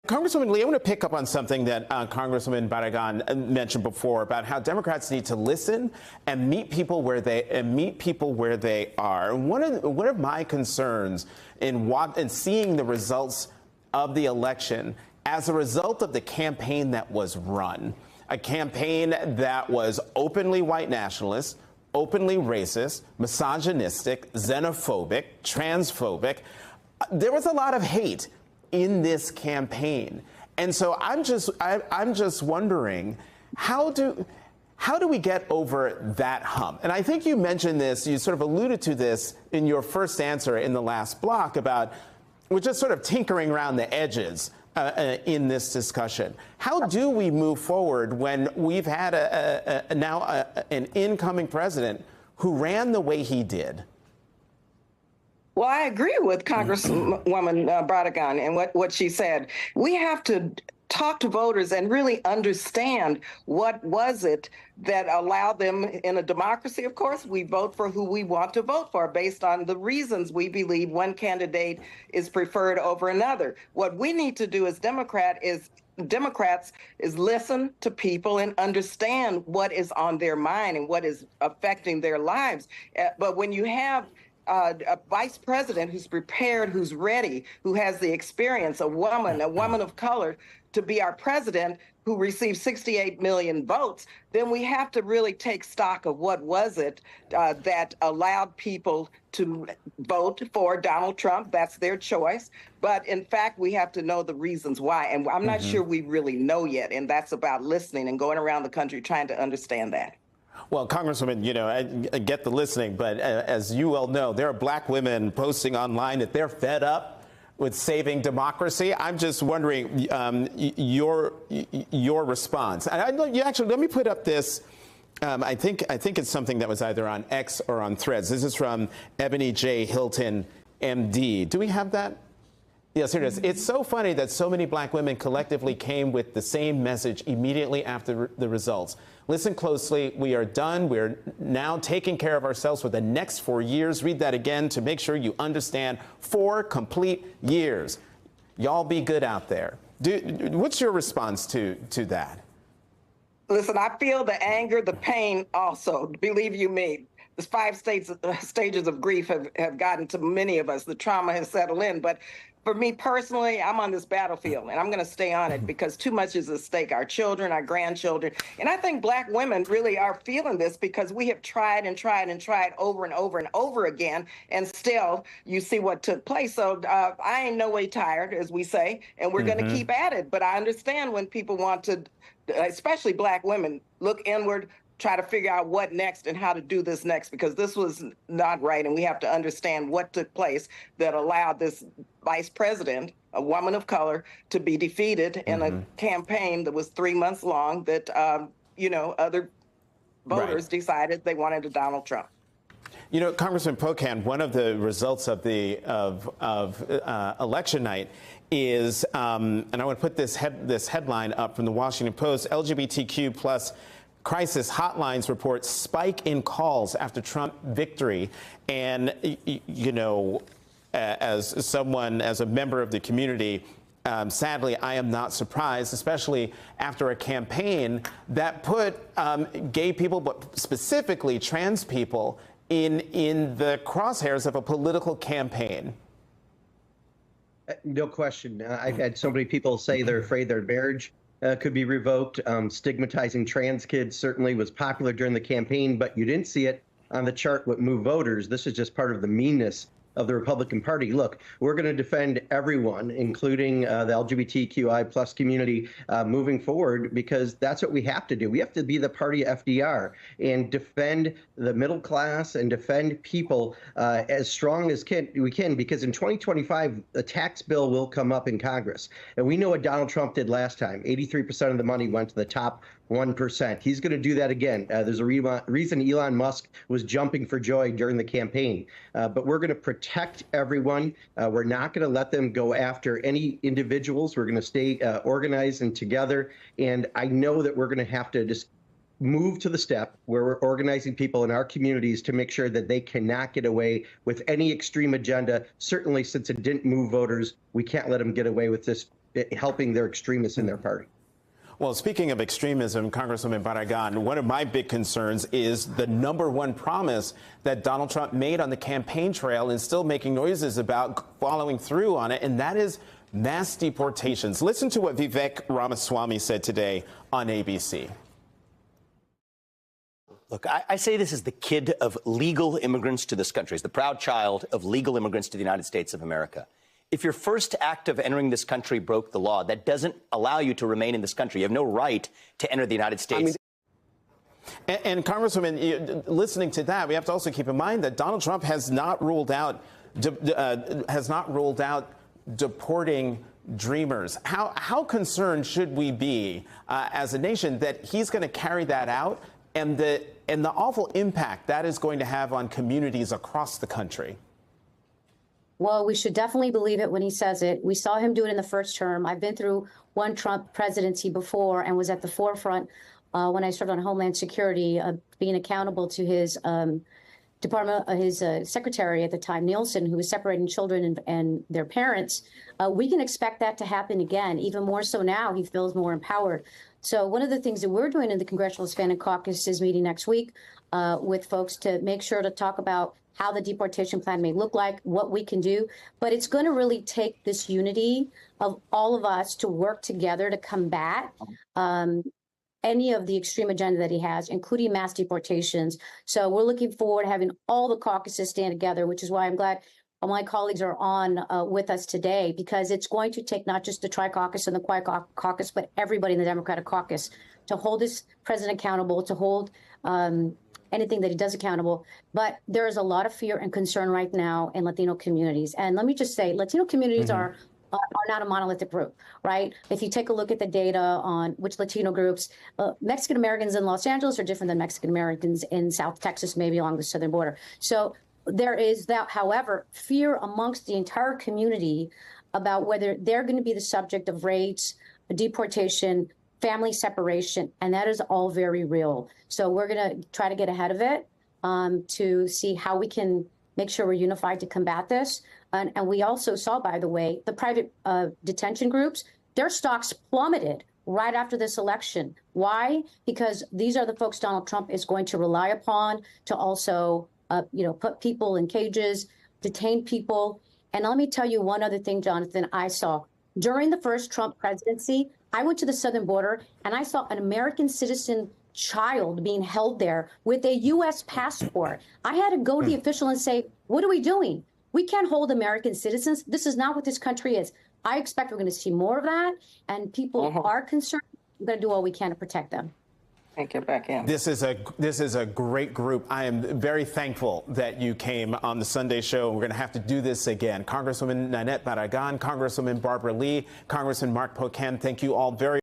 Congresswoman Lee, I want to pick up on something that Congresswoman Barragán mentioned before about how Democrats need to listen and meet people where they are. One of my concerns in seeing the results of the election as a result of the campaign that was run, a campaign that was openly white nationalist, openly racist, misogynistic, xenophobic, transphobic. There was a lot of hate in this campaign. And so I'm just wondering, how do we get over that hump? And I think you mentioned this, you sort of alluded to this in your first answer in the last block about we're just sort of tinkering around the edges in this discussion. How do we move forward when we've had an incoming president who ran the way he did? Well, I agree with Congresswoman Barragán and what she said. We have to talk to voters and really understand what was it that allowed them, in a democracy, of course, we vote for who we want to vote for based on the reasons we believe one candidate is preferred over another. What we need to do as Democrats is listen to people and understand what is on their mind and what is affecting their lives. But when you have a vice president who's prepared, who's ready, who has the experience, a woman of color, to be our president, who received 68 million votes, then we have to really take stock of what was it that allowed people to vote for Donald Trump. That's their choice. But in fact, we have to know the reasons why. And I'm not sure we really know yet. And that's about listening and going around the country trying to understand that. Well, Congresswoman, you know, I get the listening, but as you well know, there are black women posting online that they're fed up with saving democracy. I'm just wondering your response. And actually, let me put up this. I think it's something that was either on X or on Threads. This is from Ebony J. Hilton, MD. Do we have that? Yes, here it is. It's so funny that so many black women collectively came with the same message immediately after the results. Listen closely. We are done. We're now taking care of ourselves for the next 4 years. Read that again to make sure you understand. 4 complete years. Y'all be good out there. What's your response to that? Listen, I feel the anger, the pain also, believe you me. The 5 stages of grief have gotten to many of us. The trauma has settled in. But for me personally, I'm on this battlefield, and I'm going to stay on it because too much is at stake. Our children, our grandchildren. And I think black women really are feeling this because we have tried and tried and tried over and over and over again, and still you see what took place. So I ain't no way tired, as we say, and we're going to keep at it. But I understand when people want to, especially black women, look inward, try to figure out what next and how to do this next, because this was not right. And we have to understand what took place that allowed this vice president, a woman of color, to be defeated in a campaign that was 3 months long that, other voters decided they wanted a Donald Trump. You know, Congressman Pocan, one of the results of the election night is, and I want to put this headline up from the Washington Post: LGBTQ plus crisis hotlines report spike in calls after Trump victory. And, you know, as a member of the community, sadly, I am not surprised, especially after a campaign that put gay people, but specifically trans people, in the crosshairs of a political campaign. No question. I've had so many people say they're afraid their marriage could be revoked. Stigmatizing trans kids certainly was popular during the campaign, but you didn't see it on the chart what moved voters. This is just part of the meanness of the Republican Party. Look, we're going to defend everyone, including the LGBTQI plus community, moving forward, because that's what we have to do. We have to be the party of FDR and defend the middle class and defend people as strong as we can, because in 2025, a tax bill will come up in Congress. And we know what Donald Trump did last time. 83% of the money went to the top 1%. He's going to do that again. There's a reason Elon Musk was jumping for joy during the campaign. But we're going to protect everyone. We're not going to let them go after any individuals. We're going to stay organized and together. And I know that we're going to have to just move to the step where we're organizing people in our communities to make sure that they cannot get away with any extreme agenda. Certainly, since it didn't move voters, we can't let them get away with this helping their extremists in their party. Well, speaking of extremism, Congresswoman Barragán, one of my big concerns is the #1 promise that Donald Trump made on the campaign trail and still making noises about following through on it, and that is mass deportations. Listen to what Vivek Ramaswamy said today on ABC. Look, I say this is the kid of legal immigrants to this country. It's the proud child of legal immigrants to the United States of America. If your first act of entering this country broke the law, that doesn't allow you to remain in this country. You have no right to enter the United States. And Congresswoman, listening to that, we have to also keep in mind that Donald Trump has not ruled out deporting Dreamers. How concerned should we be as a nation that he's going to carry that out and the awful impact that is going to have on communities across the country? Well, we should definitely believe it when he says it. We saw him do it in the first term. I've been through one Trump presidency before and was at the forefront when I served on Homeland Security, being accountable to his his secretary at the time, Nielsen, who was separating children and their parents. We can expect that to happen again, even more so now. He feels more empowered. So one of the things that we're doing in the Congressional Hispanic Caucus is meeting next week with folks to make sure to talk about how the deportation plan may look like, what we can do. But it's going to really take this unity of all of us to work together to combat any of the extreme agenda that he has, including mass deportations. So we're looking forward to having all the caucuses stand together, which is why I'm glad my colleagues are on with us today, because it's going to take not just the Tri-Caucus and the Quad-Caucus, but everybody in the Democratic Caucus to hold this president accountable, to hold anything that he does accountable. But there is a lot of fear and concern right now in Latino communities. And let me just say, Latino communities are not a monolithic group, right? If you take a look at the data on which Latino groups, Mexican Americans in Los Angeles are different than Mexican Americans in South Texas, maybe along the southern border. So there is that, however, fear amongst the entire community about whether they're going to be the subject of raids, deportation, family separation, and that is all very real. So we're going to try to get ahead of it to see how we can make sure we're unified to combat this. And we also saw, by the way, the private detention groups, their stocks plummeted right after this election. Why? Because these are the folks Donald Trump is going to rely upon to also, put people in cages, detain people. And let me tell you one other thing, Jonathan, I saw. During the first Trump presidency, I went to the southern border and I saw an American citizen child being held there with a U.S. passport. I had to go to the official and say, what are we doing? We can't hold American citizens. This is not what this country is. I expect we're going to see more of that, and people are concerned. We're going to do all we can to protect them. And get back in. This is a great group. I am very thankful that you came on the Sunday show. We're going to have to do this again. Congresswoman Nanette Barragán, Congresswoman Barbara Lee, Congressman Mark Pocan, thank you all very